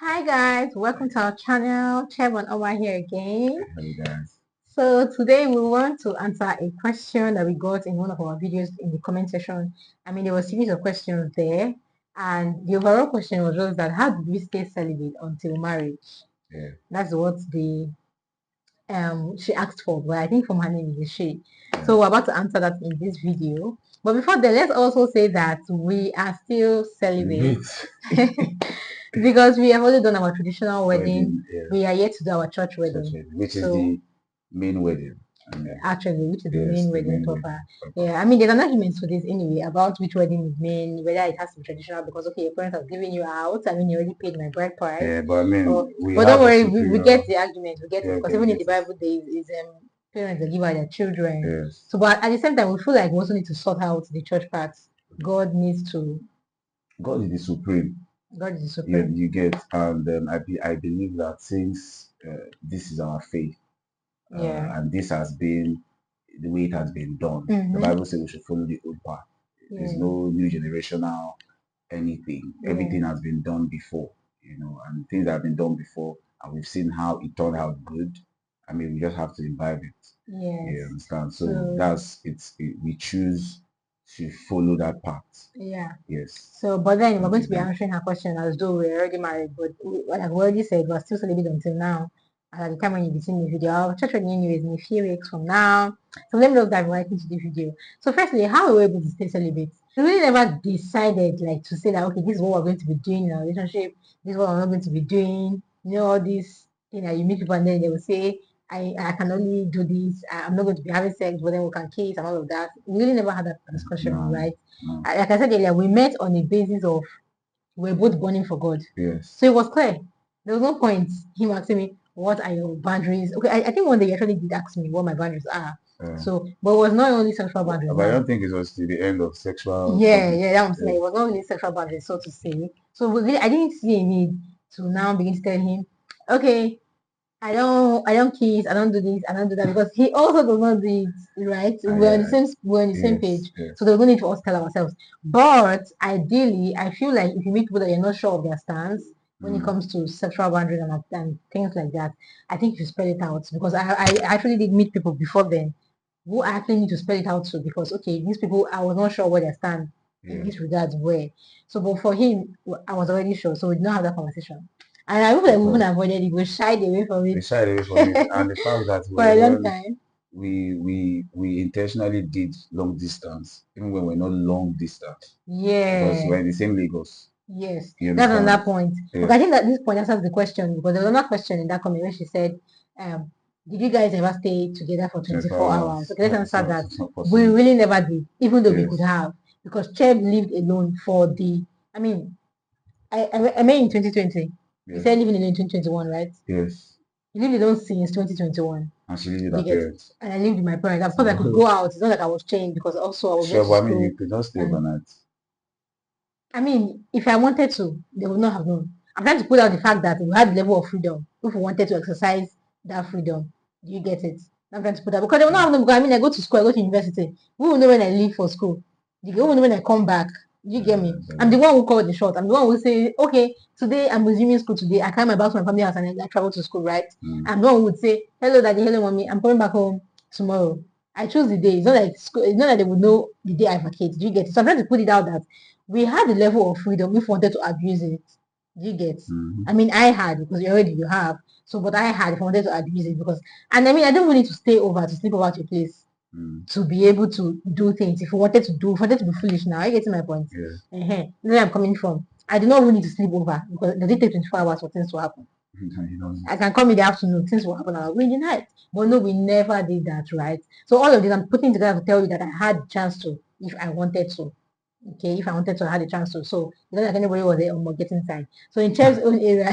Hi guys, welcome to our channel. Chevron over here again. Hey guys. So today we want to answer a question that we got in one of our videos in the comment section. There was a series of questions there, and the overall question was just that how did we stay celibate until marriage? Yeah. That's what the she asked for, but I think from her name is she. Yeah. So we're about to answer that in this video. But before that, let's also say that we are still celibate. Because we have already done our traditional wedding. Yeah. We are yet to do our church wedding. Which is the main wedding. Actually, which is the Yes, main the wedding main proper. wedding. Yeah, there's an argument for this anyway about which wedding is main, whether it has to be traditional because okay, your parents have given you out. You already paid my bride price. Yeah, but we But don't have a worry, we get superior. the argument. We get it Yeah, because okay, we even in get the it. Bible, there is parents that give out their children. Yes. So, but at the same time, we feel like we also need to sort out the church parts. God needs to. God is the supreme. God is the Yeah, supreme. you get, and I believe that since this is our faith, Yeah. and this has been the way it has been done. The Bible says we should follow the old path. There's Yeah. no new generational anything. Yeah. Everything has been done before, and things that have been done before, and we've seen how it turned out good. We just have to imbibe it. Yes. You understand? So that's we choose to follow that path. Yeah. Yes. So, but then we're going to be Until then. answering her question as though we're already married, but like we already said, we're still celibate until now. And at the time when you be seeing the video, our church reunion is in a few weeks from now. So let me know dive right into the video. So firstly, how are we able to stay celibate? We really never decided like to say that okay, this is what we're going to be doing in our relationship, this is what we're not going to be doing. All this thing that you meet people and then they will say, I can only do this, I'm not going to be having sex, but then we can kiss and all of that. We really never had that discussion, No, right? no. Like I said earlier, we met on the basis of we're both burning for God. Yes. So it was clear. There was no point him asking me, what are your boundaries? Okay, I think one day he actually did ask me what my boundaries are. But it was not only sexual boundaries. But I don't think it was to the end of sexual. Yeah, that was like it was not really sexual boundaries, so to say. So really, I didn't see a need to now begin to tell him, okay, I don't kiss, I don't do this, I don't do that because he also does not do it, right? We're on the same page. Yes. So there's no need for us to tell ourselves. But ideally, I feel like if you meet people that you're not sure of their stance when it comes to sexual boundaries and things like that, I think you should spell it out because I actually did meet people before then who I actually need to spell it out to because okay, these people I was not sure where they stand in this regards where. So but for him, I was already sure, so we did not have that conversation. And I hope that we even avoided it. We shied away from it. We shied away from it, and the fact that For a long time. we intentionally did long distance, even when we're not long distance, because Yeah. we're in the same Lagos. Yes. You That's understand? another point. Yeah. But I think that this point answers the question because there was another question in that comment where she said, did you guys ever stay together for 24 hours? Okay, let's answer that. We really never did, even though we could have, because Cheb lived alone for the, I mean, I met in 2020. You said living alone in 2021, right? Yes. You lived alone since 2021. And she lived with her parents. And I lived with my parents. Of course, I could go out. It's not like I was chained because also I was going to Sure, but school. you could not stay overnight. If I wanted to, they would not have known. I'm trying to put out the fact that we had the level of freedom. If we wanted to exercise that freedom, do you get it? I'm trying to put that because they will not have known. Because I go to school, I go to university. We will know when I leave for school. We will know when I come back. Do you get me? I'm the one who called the shot. I'm the one who say, okay, today I'm resuming school today. I carry my bag to my family house and I travel to school, right? I'm the one who would say, hello daddy, hello mommy, I'm coming back home tomorrow. I choose the day. It's not like school, it's not that they would know the day I vacate. Do you get it? So I'm trying to put it out that we had the level of freedom if we wanted to abuse it. Do you get? I had because you have. So, but I had if I wanted to abuse it because, I don't need to stay over to sleep over at your place to be able to do things. If you wanted to do, if you wanted to be foolish now, are you getting my point? Yeah. Where I'm coming from. I do not really need to sleep over because does it take 24 hours for things to happen? I can come in the afternoon, things will happen and I'll in the night. But no, we never did that, right? So all of this I'm putting together to tell you that I had a chance to if I wanted to. Okay, if I wanted to, I had a chance to. So it's not like anybody was there on getting time. So in Chef's own area,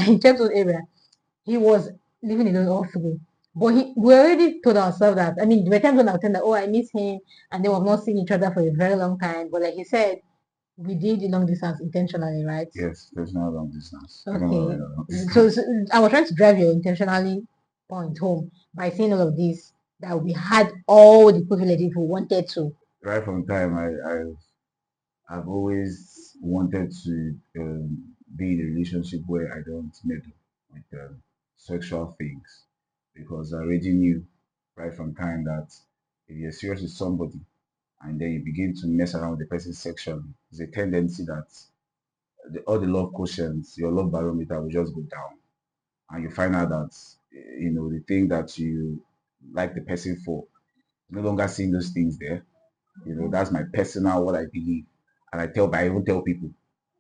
he was living alone all through. But we already told ourselves that. There were times when I was saying that, oh, I miss him, and then we've not seen each other for a very long time. But like he said, we did the long distance intentionally, right? Yes, there's no long distance. Okay. So I was trying to drive your intentionally point home by saying all of this that we had all the privileges we wanted to. Right from time, I've always wanted to be in a relationship where I don't meddle with sexual things, because I already knew right from time that if you're serious with somebody and then you begin to mess around with the person sexually, there's a tendency that all the love quotients, your love barometer will just go down, and you find out that the thing that you like the person for, no longer seeing those things there. That's my personal what I believe, and I even tell people.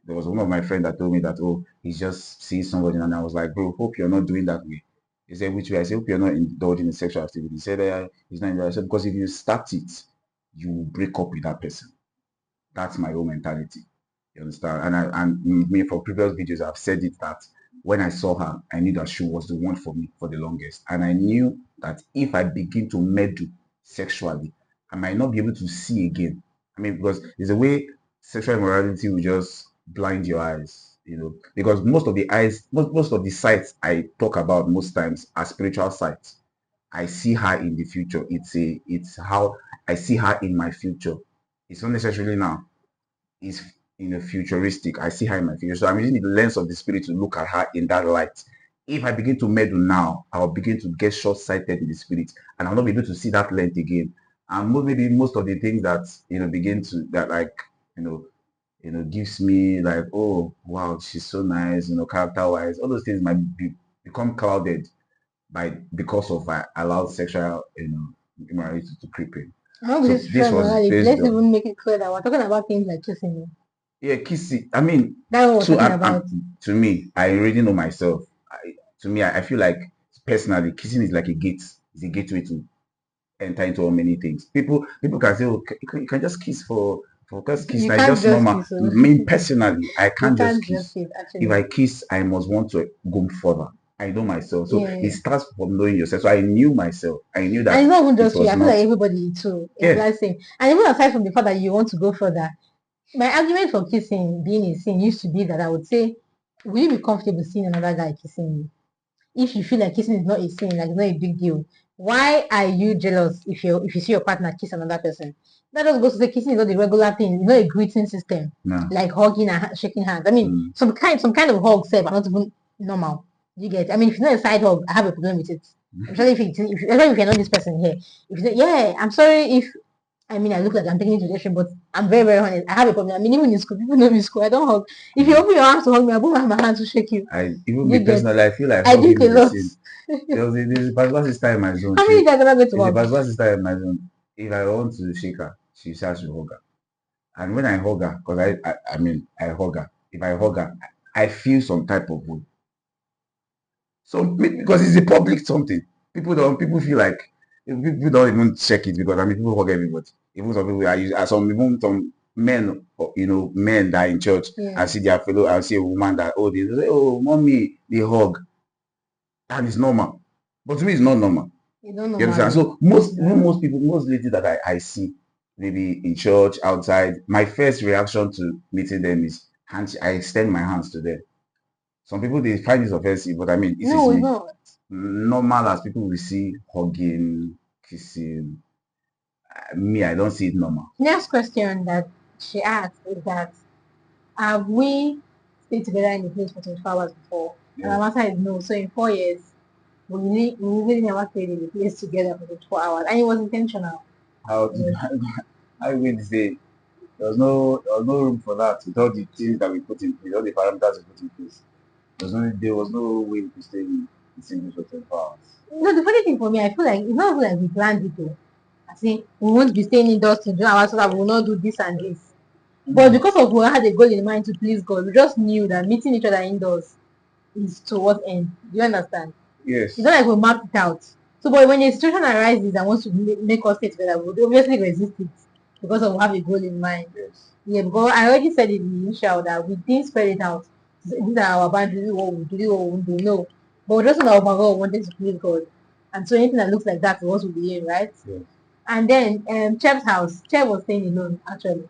There was one of my friends that told me that, oh, he's just seeing somebody, and I was like, bro, hope you're not doing that way. He said, which way? I said, hope you're not indulging in sexual activity. He said, he's not indulging. I said, because if you start it, you will break up with that person. That's my own mentality. You understand? And me, for previous videos, I've said it that when I saw her, I knew that she was the one for me for the longest. And I knew that if I begin to meddle sexually, I might not be able to see again. I mean, because there's a way sexual immorality will just blind your eyes, because most of the sites I talk about most times are spiritual sites. I see her in the future. It's how I see her in my future. It's not necessarily now. It's futuristic. I see her in my future. So I'm using the lens of the spirit to look at her in that light. If I begin to meddle now, I'll begin to get short-sighted in the spirit, and I'll not be able to see that length again. And maybe most of the things that begin to that like gives me like, oh wow, she's so nice, character-wise, all those things might become clouded because of allowed sexual immorality to creep in. How So is this this sexual was morality? based Let's on, even make it clear that we're talking about things like kissing. yeah, kissing. I mean, That's what we're to talking about. to me, I already know myself. To me, I feel like personally, kissing is like a gate. It's a gateway to enter into many things. People can say, oh, you can just kiss for just kiss. You Like can't just just normal. kiss. Me personally, I You can't just can't just kiss. kiss, If actually. I kiss, I must want to go further. I know myself. So Yeah. it starts from knowing yourself. So I knew myself. I knew And that it's not even it just you. was I feel not. like everybody too. It's Yeah, like saying, and even aside from the fact that you want to go further, my argument for kissing being a sin used to be that I would say, will you be comfortable seeing another guy kissing you? If you feel like kissing is not a sin, like it's not a big deal, why are you jealous if you see your partner kiss another person? That just goes to say kissing is not the regular thing. It's not a greeting system no. like hugging and shaking hands. I mean, Mm. some kind of hugs are not even normal. You get? I mean, if it's not a side hug, I have a problem with it. Especially especially if you're not this person here. If you say, yeah, I'm sorry if I mean, I look like I'm taking it to rejection, but I'm very, very honest. I have a problem. I mean, even in school, people know me in school. I don't hug. If you Mm. open your arms to hug me, I won't have my hands to shake you. Even me You get? personally, I feel like I do it hugging a is a lot. sin. There's a particular sister in my zone. How many guys ever go to There's a hug? particular sister in my zone. If I want to shake her, she says to hug her. And when I hug her, because I hug her. If I hug her, I feel some type of way. So because it's a public something, people feel like people don't even check it, because people hug everybody. Even some people are even some men, men that are in church, Yeah, and see their fellow, and see a woman that, oh, they say, oh, mommy, they hug, and it's normal. But to me, it's not normal. you don't know, You understand? Mary. So most people, most ladies that I see, maybe in church, outside, my first reaction to meeting them is I extend my hands to them. Some people, they find this offensive, but I mean, this is No, it's me. not. Normal as people will see hugging, kissing. Me, I don't see it normal. Next question that she asked is that have we stayed together in the place for 24 hours before? And Yes. my answer is no. So in 4 years, we really never stayed in the place together for 24 hours. And it was intentional. How did I will say there was no room for that with all the things that we put in place, all the parameters we put in place. There was no way we could stay in the single for 24 hours. The funny thing for me, I feel like it's not even like we planned it though. I say we won't be staying indoors to do our so that we will not do this and this. But because of we had a goal in mind to please God, we just knew that meeting each other indoors is towards end. Do you understand? Yes. It's not like we mapped it out. So, but when a situation arises and wants to make us stay together, we would obviously resist it because of we have a goal in mind. Yes. Yeah, because I already said in the initial that we didn't spread it out. These are our boundaries, what we do, what we do. No. But we just know that overall we wanted to please God. And so anything that looks like that was what we be in, right? Yes. And then Chef's house. Chef was staying alone actually.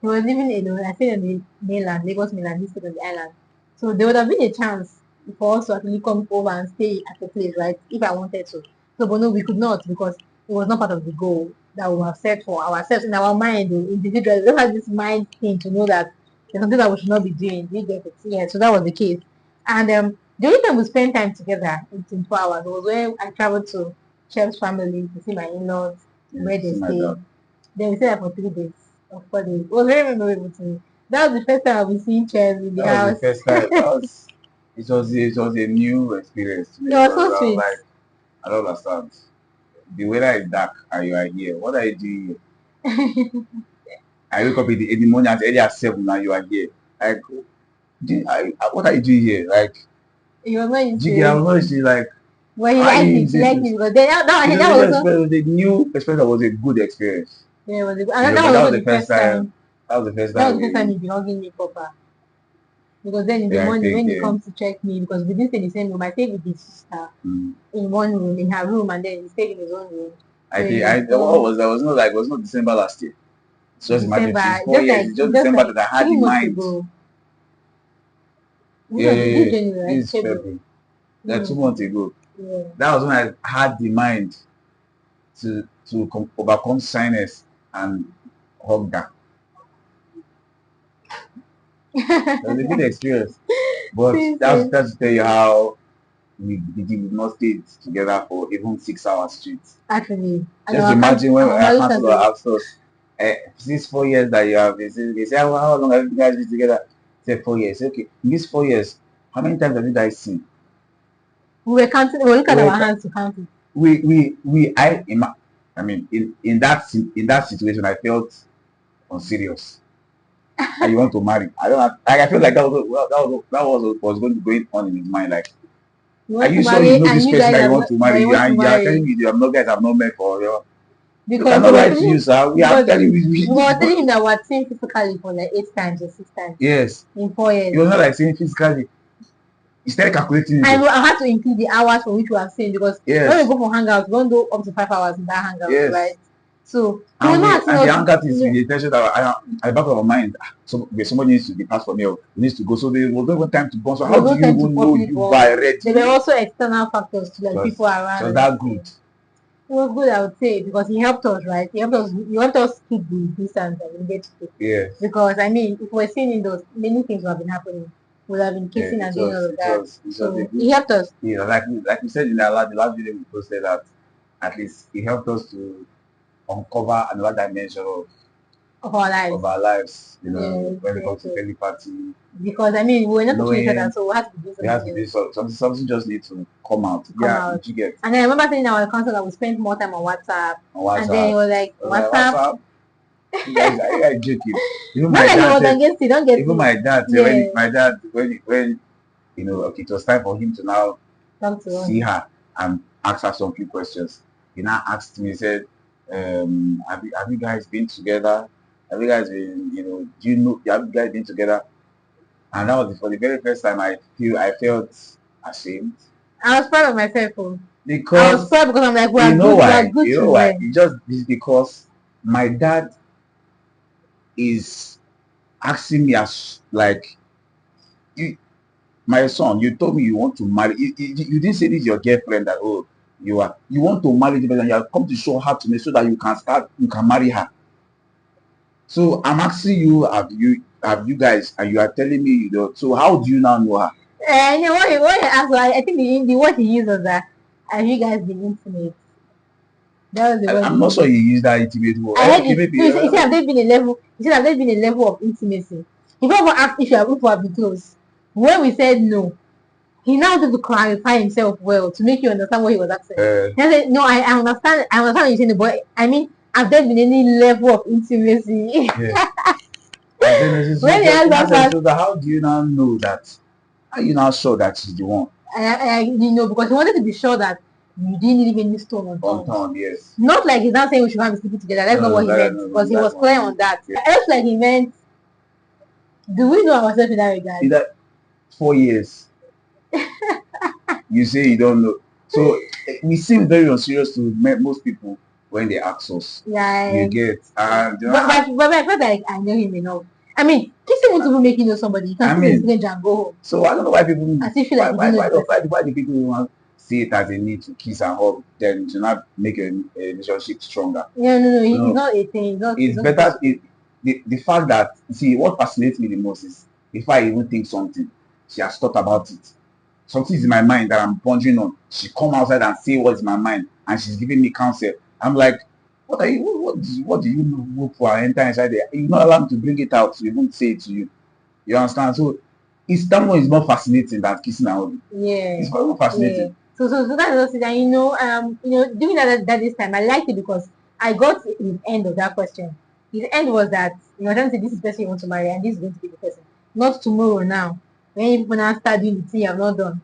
He was living alone. I stayed on the mainland, Lagos mainland, he stayed on the island. So there would have been a chance for us to actually come over and stay at the place, right? If I wanted to. So but no, we could not because it was not part of the goal that we have set for ourselves in our mind, individually. We don't have this mind thing to know that there's something that we should not be doing. Do you get it? Yeah, so that was the case. And the only time we spent time together in 24 hours was when I traveled to Chef's family to see my in-laws, where they See my stay. dad. Then we stayed there for 3 days or 4 days. It was very memorable to me. That was the first time I was seeing Chefs in the That was house. the first time. It was a new experience to me. It was Because so I was sweet. like, I don't understand. The weather is dark and you are here. What are you doing here? I wake up in the morning as early as 7 and you are here. Like, what are you doing here? Like, It was not used to Jiggy, I it. was honestly like, But he how are liked you it. He liked this? it because then It that was was also the new experience was a good experience. yeah, it was a, You and know, that but was that was also the the first first time. time. That was the first That was time the first time we he'd be hugging me proper. Because then in the yeah, I morning think when he yeah. comes to check me, because we didn't stay in the same room, I stayed with his sister in one room, in her room, and then he stayed in his own room. I So think it was what so was that was not like it was not December last year. Just imagine December, since 4 years, it's just December that I had 3 in months mind. ago. Yeah, yeah, This yeah. January, right? This February. February. 3 2 months months ago. ago. Yeah. That was when I had the mind to overcome shyness and hunger. It was a good experience. But Seriously. that's to tell you how we did not stay together for even 6 hours straight. Actually, and Just our imagine when our our marriage counselor started. asked us, these 4 years that you have been saying, they say, how long have you guys been together? Say 4 years. Okay, in these 4 years, how many times have you guys seen? We were counting. We were looking at We our hands to count it. I mean, in that situation, I felt unserious. And you want to marry? I don't have, like I feel like that was what was going on in his mind. Like, You are want to you sure you marry, know and this you person guys that you are want not, to that marry? you want to And you are telling marry. me you have no guys have not met for you. You Because cannot lie to you, sir. We have because telling we were you. telling him that we're seen physically for like 8 times or 6 times Yes, in 4 years. it was not like saying physically. You started calculating it. And I had to include the hours for which we have seen because when we Yes, go for hangouts, we don't do up to 5 hours in that hangout, yes. right? So he was And not asking the us. hangout is with the intention that at the back of our mind, so somebody needs to depart from here. He needs to go. So there was no even time to bond. So There how was do no you time to even know properly you bond. by already? There were also external factors to like people around So and that everything. good. It was good, I would say, because he helped us, right? He helped us. He helped us keep the distance that we get to keep. Yes. Because I mean, if we're seeing those, many things would have been happening. We would have been kissing Yeah, and doing all of that. it was a So good, he helped us. you know, like we said in the last video we posted that at least it helped us to uncover another dimension Of our lives. of our lives, you know, Yes, when it yes, comes to yes. telepathy, Because I mean, we were not touching each other, knowing so we had to do we have to something do else something just needs to come out. to come Yeah, out. you get And I remember saying in our council that we spent more time on WhatsApp. on And then he WhatsApp. was like, I was like, WhatsApp. WhatsApp, you guys joking. Even Not my that he dad was said, against it, don't get even it. my dad said, Yeah, when you know, okay, it was time for him to now talk to see him. her and ask her some few questions. He now asked me, he said, have you guys been together? Have you guys been, you know, do you know, have you guys been together? And that was for the very first time I felt ashamed. I was proud of myself. I was Because proud because I'm like, we you are know good, we why? are good You know why? children. It just is because my dad is asking me as like you, my son, you told me you want to marry. You didn't say this is your girlfriend that you want to marry the person and you have come to show her to me so that you can marry her. So I'm asking you, have you guys, and you are telling me you don't. So how do you now know her? And you know what he asked, I think the word he used was that, have you guys been intimate? That was the word I'm he not sure used. you use that intimate word. I heard Okay, it. maybe. No, he said, have there been a level? He said, have there been a level of intimacy? He never asked if we have been close. When we said no, he now had to clarify himself well to make you understand what he was asking. He said, no, I understand. I understand what you're saying, but I mean, have there been any level of intimacy? Yeah. When he asked that part, so how do you now know that? How you now sure that she's the one? you know, because he wanted to be sure that you didn't leave any stone unturned. Yes. Not like he's not saying we should have be sleeping together. That's not what he meant. Because he was clear on that. Yeah. Else, like he meant, do we know ourselves in that regard? In that 4 years, you say you don't know. So we seem very unserious to most people when they ask us. Yeah. You get and but I felt like I know him enough. I mean, kissing won't even make you know somebody. You can kiss a stranger and go home. So I don't know why people As if you feel like why do people want see it as a need to kiss and hug then to not make a relationship stronger? Yeah, no, it's not a thing. It's better. the fact that, see, what fascinates me the most is if I even think something, she has thought about it. Something is in my mind that I'm pondering on. She come outside and say what's in my mind, and she's giving me counsel. I'm like, what are you? What do you look for? And enter inside there. You're not allowed to bring it out. So you won't say it to you. You understand? So it's that one is more fascinating than kissing and hugging. Yeah. It's quite more fascinating. Yeah. So that's just it. And doing that this time, I liked it because I got the end of that question. His end was that trying to say this is the person you want to marry, and this is going to be the person. Not tomorrow now. When people now start doing the thing you have not done.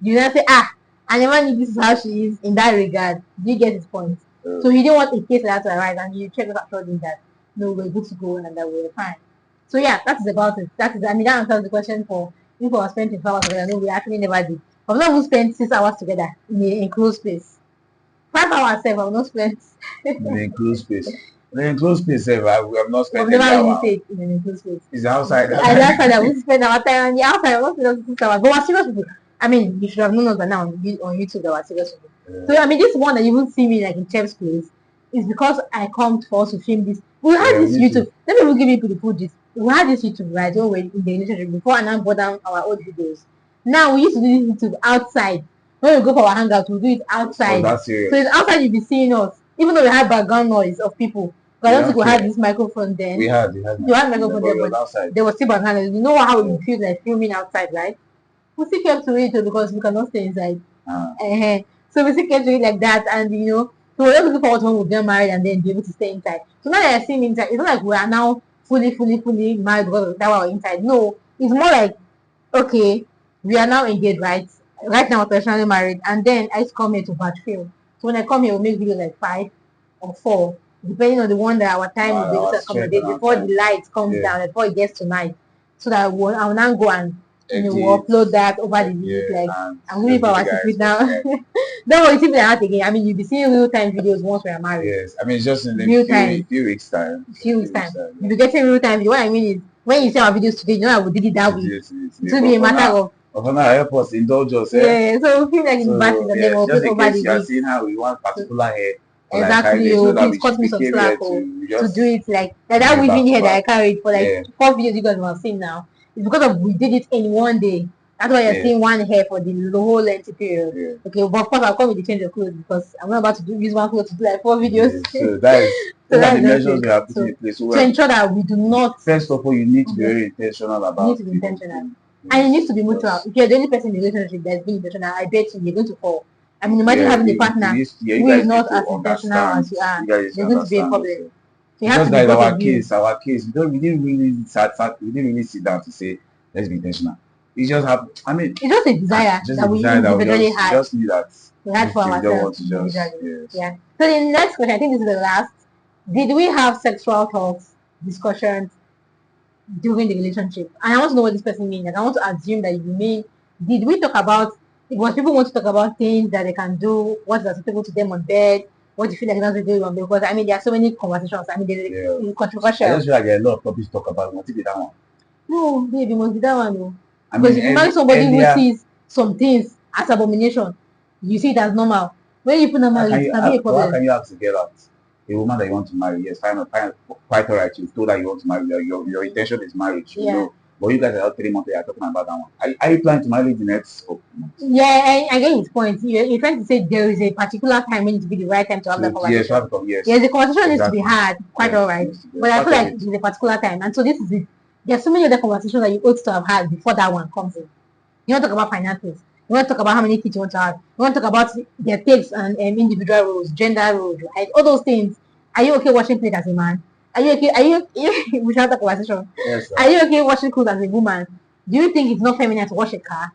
You now say, I never knew this is how she is in that regard. Do you get his point? So he didn't want a case like that to arise, and you check with assured him that no, we're good to go and that we're fine. So yeah, that is about it. That answers the question for if we spent 5 hours together. No, we actually never did. I've not even spent 6 hours together in an enclosed space. 5 hours, I've not spent in an enclosed space. The enclosed space, we have not spent. We've never really stayed in an enclosed space. It's outside. Outside, we spend our time on the outside. We're not spending 6 hours, but we're serious people. I mean, you should have known us by now on YouTube that we're serious people. So I mean, this one that you will see me like in Chef's place is because I come for us to film this. We had this YouTube. Let me give you the full gist. We had this YouTube right when we were in the relationship before, and now brought down our old videos. Now we used to do this YouTube outside. When we go for our hangout, we do it outside. Oh, so it's outside. You'll be seeing us, even though we had background noise of people. But I don't think we had this microphone then. We had microphone there, but outside. There was still background noise. You know how it feels like filming outside, right? We still kept to it because we cannot stay inside. So we still kept to it like that, and so we're not looking forward when we get married and then be able to stay inside. So now that I see inside, it's not like we are now fully married because that we're inside. No, it's more like, okay, we are now engaged, right? Right now we're professionally married, and then I just come here to batch film. So when I come here, we'll make videos like 5 or 4, depending on the one that our time will be able to accommodate before the light comes down, before it gets to night, so that I will now go and we'll upload that over the week, I'm going for our secret now. Don't worry, think that again. I mean, you'll be seeing real-time videos once we are married. Yes, I mean, it's just in a few weeks' time. You'll be getting real-time video. What I mean is, when you see our videos today, I will did it that week. It will be a matter of. For now, help us, indulge us. Yeah, so we feel like it's bad and then we'll put over the week. You're seeing how we want particular hair. Exactly, please cut me some slack to do it like that weaving hair that I carried for like 4 videos you guys have seen now. It's because we did it in one day. That's why you're seeing one hair for the whole length period. Okay, but of course I'll come with the change of clothes because I'm not about to use one clothes to do like 4 videos. So that's the measures we have put in place. So to ensure that we do not. First of all, you need to be very intentional about. You need to be intentional, and it needs to be mutual. If you're the only person in the relationship that's being intentional, I bet you're going to fall. I mean, imagine having a partner who is not as intentional as you are. There's going to be a problem. So just like our case, we didn't really sit down to say let's be intentional. We just have, I mean, it's just a desire that we individually had. Just need that. We had for ourselves. Yeah. So the next question, I think this is the last. Did we have sexual talks, discussions during the relationship? And I want to know what this person means. Like, I want to assume that you mean, did we talk about, because people want to talk about things that they can do, what is acceptable to them on bed, what do you feel like not to do on bed? Because I mean, there are so many conversations. I mean, they're controversial. I just feel like there are a lot of topics to talk about. What if that one? No, baby, must be that one, though. Because if you marry somebody who sees some things as abomination, you see it as normal. When you put normal, it can be a problem. How can you ask a girl out? A woman that you want to marry, yes, fine, quite alright. You told her you want to marry. Your intention is marriage. You know. But you guys are out 3 months. You are talking about that one. Are you planning to marry the next month? Yeah, I get his point. You're trying to say there is a particular time when it to be the right time to have that conversation. Yes. Yes, the conversation needs to be had. Quite alright. But I feel like there's a particular time, and so this is it. There's so many other conversations that you ought to have had before that one comes in. You want to talk about finances. You want to talk about how many kids you want to have. You want to talk about their takes and individual roles, gender roles, right? All those things. Are you okay washing plate as a man? Are you okay? We should have that conversation. Yes, sir. Are you okay washing clothes as a woman? Do you think it's not feminine to wash a car?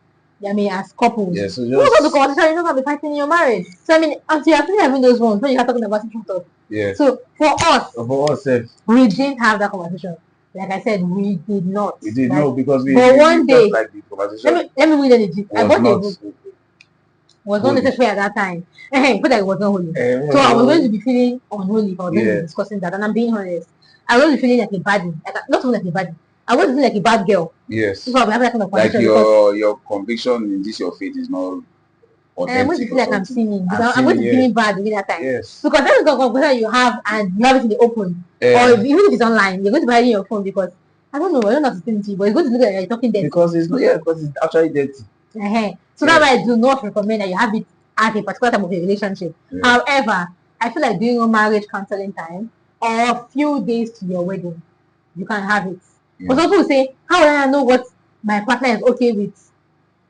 I mean, as couples. Yes, so you have the conversation, you don't have to be fighting in your marriage. So I mean, until you're actually having those ones, when you're talking about sexual stuff. Yes. So for us, we didn't have that conversation. Like I said, we did not. We did not because we. But one day, like the conversation. Let me read the gist. I bought a book. Was not necessary at that time. But I was not holy. So I was going to be feeling unholy if I was going to be discussing that. And I'm being honest. I was really feeling like a baddie. Not even like a baddie. I was feeling like a bad girl. Yes. So I'm having that kind of like your conviction in this your faith is not I'm going to authentic feel or like I'm something. sinning. I'm Because I'm going to sinning, be feeling bad during that time. yes. Because that is the conversation you have and you have it in the open. Or even if it's online, you're going to be hiding your phone because I don't know how to explain it to you, but it's going to look like you're talking dirty. Because it's actually dirty. So that's why I do not recommend that you have it at a particular time of your relationship. Yeah. However, I feel like doing a marriage counseling time or a few days to your wedding, you can have it. Yeah. But some people say, how will I know what my partner is okay with?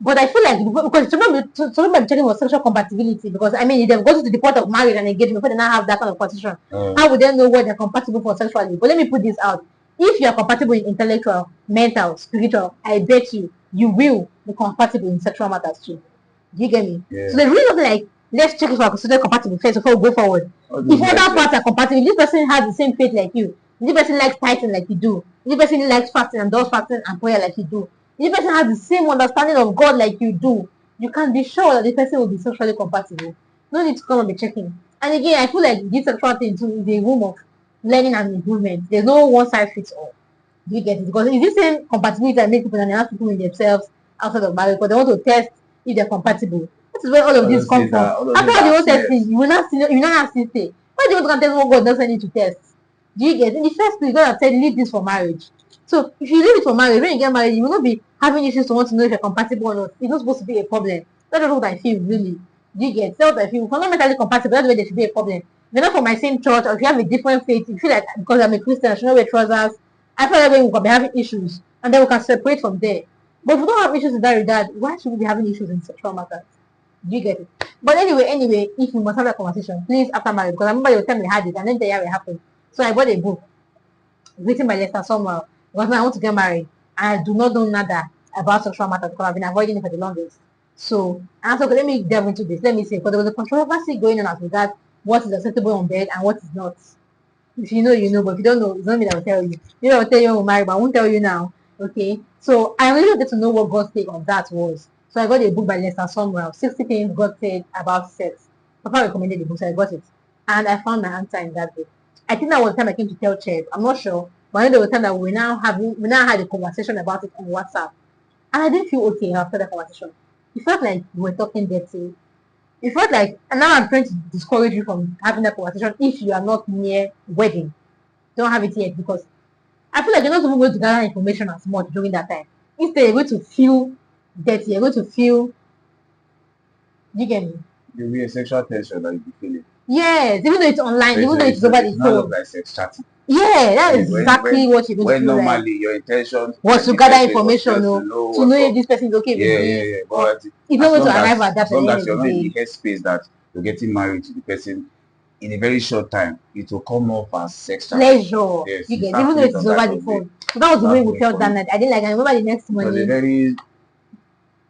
But I feel like because some people checking for sexual compatibility because I mean if they've gone to the point of marriage and engagement before they now have that kind of position, how would they know what they're compatible for sexually? But let me put this out. If you are compatible in intellectual, mental, spiritual, I bet you will be compatible in sexual matters too. Do you get me? Yeah. So there's really nothing like let's check if we're considered compatible first before we go forward. If other parts are compatible, if this person has the same faith like you, if this person likes tithing like you do, if this person likes fasting and does fasting and prayer like you do, if the person has the same understanding of God like you do, you can be sure that the person will be sexually compatible. No need to come and be checking. And again, I feel like this sexual thing too is a room of learning and improvement. There's no one size fits all. Do you get it? Because it's the same compatibility that make people and they have people in themselves outside of marriage, but they want to test if they're compatible. This is where all of this comes from. After the whole testing, you will not have to say, why do you want to test what God doesn't need to test? Do you get it? In the first place, God has said, leave this for marriage. So if you leave it for marriage, when you get married, you will not be having issues to want to know if you're compatible or not. It's not supposed to be a problem. That's not what I feel, really. Do you get? That's what I feel. If we're not mentally compatible, that's where there should be a problem. If you're not from my same church, or if you have a different faith, you feel like because I'm a Christian, I should not wear trousers. I feel like we can be having issues, and then we can separate from there. But if we don't have issues in that regard, why should we be having issues in sexual matters? Do you get it? But anyway, if you must have that conversation, please after marriage, because I remember your time we had it, and then the year it happened. So I bought a book written by Lester somewhere because I want to get married. I do not know nada about sexual matters because I've been avoiding it for the longest. So I thought, okay, let me delve into this. Let me see, because there was a controversy going on as regards what is acceptable on bed and what is not. If you know, you know, but if you don't know, it's not me that will tell you. Maybe I'll tell you when we're married, but I won't tell you now. Okay. So I really wanted to know what God's take on that was. So I got a book by Lester Somewhere, 60 Things God Said About Sex. Papa recommended the book, so I got it. And I found my answer in that book. I think that was the time I came to tell Chef. I'm not sure. But I know there was time that we now had a conversation about it on WhatsApp. And I didn't feel okay after that conversation. It felt like we were talking dirty. It felt like, and now I'm trying to discourage you from having that conversation if you are not near wedding. Don't have it yet because I feel like you're not even going to gather information as much during that time. Instead, you're going to feel dirty. You're going to feel. You get me? There'll be a sexual tension that you'll be feeling. Yes, even though it's online, So even though it's over the not look phone. like sex chatting. Yeah, that is exactly what you're going to When feel normally like. your intention Was to the gather first place was information, just no, to know to know what's if up. this person is okay with this. Yeah. Or But it's not going to arrive at that as long at as the you're end not of in the the day. headspace that you're getting married to the person in a very short time, it will come off as sex chatting. Pleasure. Yes, You you get start even though feeling it's some over type the of way. phone. So that was the way Start we feeling felt that funny. night. I didn't like. I remember the next It was a morning. very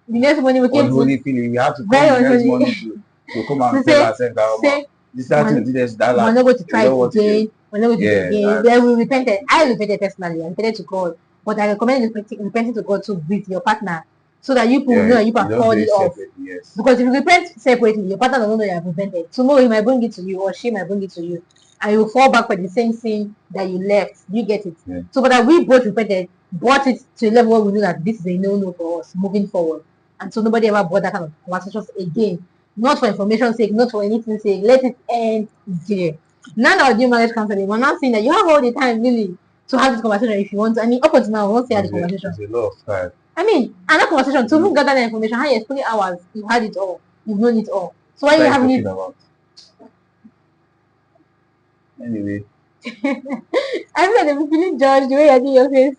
The next morning we came unholy to feeling. We had to very come the next unholy morning to come and to tell ourselves that say this starting to this that we're lad, not going to you try don't it want to do. again. We're not going to do it Yeah, again. Then we repented. I repented personally. I repented to God. But I recommend repenting to God to with your partner so that you will know that you have don't called do it it off. separately, yes. Because if you repent separately, your partner doesn't know you have repented. Tomorrow he might bring it to you or she might bring it to you. And you will fall back for the same sin that you left. You get it? Yeah. So but that we both repented, brought it to a level where we know that this is a no-no for us moving forward. And so nobody ever brought that kind of conversations again. Not for information's sake, not for anything's sake. Let it end there. Now that we're doing marriage counseling, we're not saying that you have all the time really to have this conversation if you want to. I mean, up until now, we won't say have the conversation. There's a lot of time. I mean, another conversation to even gather the information. How you 3 hours, you had it all, you've known it all. So why What you are you having talking it? about? Anyway. I feel like they're feeling judged the way I do your face.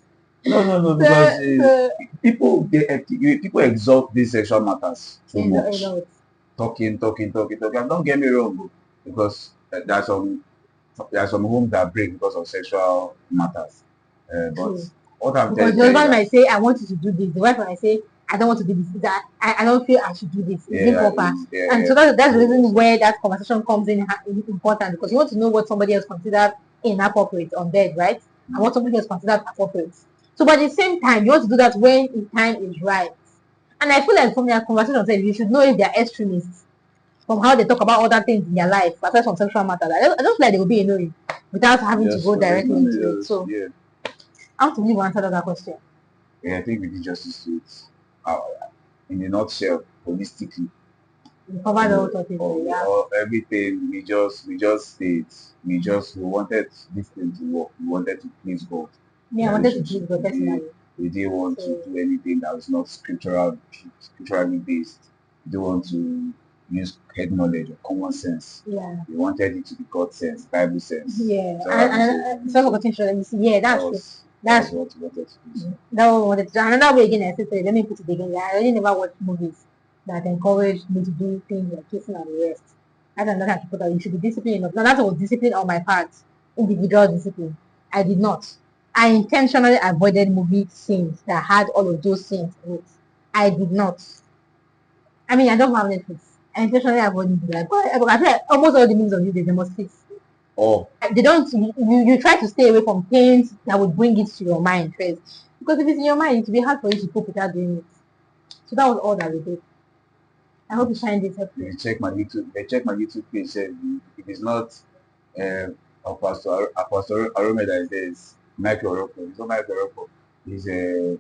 No, because people exalt these sexual matters too much. Talking. And don't get me wrong, because there are some homes that break because of sexual matters. But what I'm because telling the you is husband that might say, I want you to do this. The wife might say, I don't want to do this. That I don't feel I should do this. It's improper. And so that's the reason where that conversation comes in important because you want to know what somebody else considered inappropriate on bed, right? And what somebody else considered appropriate. So but at the same time, you want to do that when the time is right. And I feel like from their conversation, you should know if they're extremists from how they talk about other things in their life, aside from sexual matters. I don't feel like they will be annoying without having to go directly into it. So how to leave answer that question? Yeah, I think we did justice to it. In a nutshell, holistically. You covered all topics. Yeah. Everything we wanted this thing to work. We wanted to please God. Me, I wanted to do it personally. We didn't want to So, do anything that was not scripturally based. We didn't want to use head knowledge or common sense. yeah. We wanted it to be God sense, Bible sense. Yeah. So And so for potential, let me see. Yeah, that's true. that's what we wanted to do. That was what I wanted to do. Another way again, I said, let me put it again. I really never watched movies that encouraged me to do things like kissing and the rest. I don't know how to put that. You should be disciplined enough. Now, that was discipline on my part, individual discipline. I did not. I intentionally avoided movie scenes that had all of those scenes in it. I did not. I mean, I don't have Netflix. I intentionally avoided it. I feel like almost all the movies on YouTube, they must fix. Oh, They don't. You try to stay away from things that would bring it to your mind first, because if it's in your mind, it will be hard for you to cope without doing it. So that was all that we did. I hope you find this helpful. if you check my YouTube, page. If it's not Pastor Arome that is there, it's Michael Oroko. It's not Michael Oroko. He's a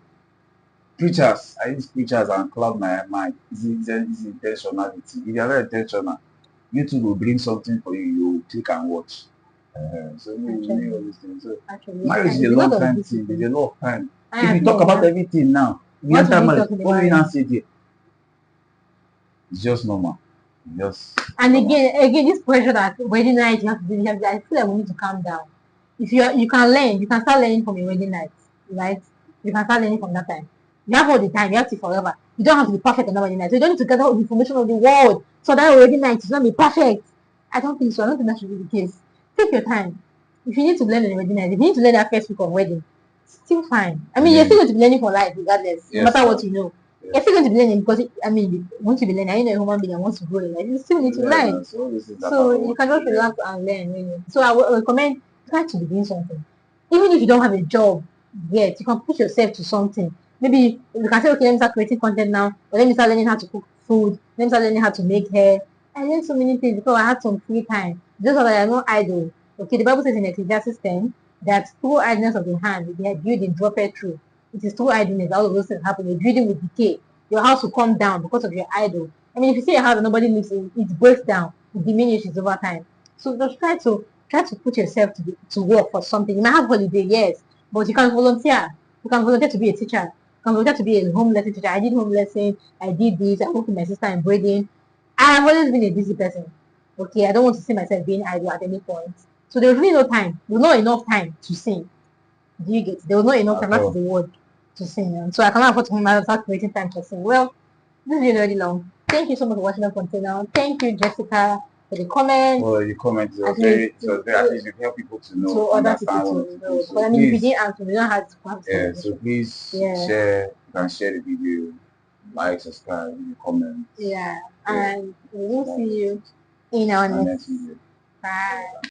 preachers. I use preachers and cloud my mind. It's intentionality. If you're not intentional, YouTube will bring something for you. You click and watch. So many all these things. So marriage is a long time thing. There's a lot of time. If you talk about everything now, we enter marriage. What do you now say there? It's just normal. And again, this pressure that wedding night you have to do. I feel like we need to calm down. If you can learn, you can start learning from your wedding night, right? You can start learning from that time. You have all the time. You have to forever. You don't have to be perfect on that wedding night. So you don't need to gather all the information of the world so that wedding night is not be perfect. I don't think so. I don't think that should be the case. Take your time. If you need to learn on the wedding night, if you need to learn that first week of wedding, still fine. I mean, you're still going to be learning for life regardless, no matter what you know. You're still going to be learning because once you be learning, you know a human being that wants to grow in life, you still need to learn. So you can just relax and learn. Really. So I would recommend try to be doing something, even if you don't have a job yet. You can push yourself to something. Maybe you can say, okay, let me start creating content now, or let me start learning how to cook food. Let me start learning how to make hair. I learned so many things because I had some free time. Just so that I am not idle. Okay, the Bible says in Ecclesiastes 10 that through idleness of the hand, the building dropped through. It is through idleness all of those things happen. Your building will decay. Your house will come down because of your idle. I mean, if you see a house and nobody lives in it, breaks down, it diminishes over time. So just try to put yourself to work for something. You might have holiday, yes, but you can volunteer. You can volunteer to be a teacher. You can volunteer to be a home lesson teacher. I did home lesson. I did this. I worked with my sister in braiding. I have always been a busy person. Okay, I don't want to see myself being idle at any point. So there was really no time. There was not enough time to sing. Do you get? There was not enough time. That's the word to sing. And so I cannot afford to start creating time to sing. Well, this is really long. Thank you so much for watching the content now. Thank you, Jessica, for the comments. Well, the comments was very, at least it help people to know, to understand what to do. So, but I mean, if you didn't answer, we don't have to. Yeah, so please share. You can share the video, like, subscribe, comment. Yeah, and we will see you in our next video. Bye.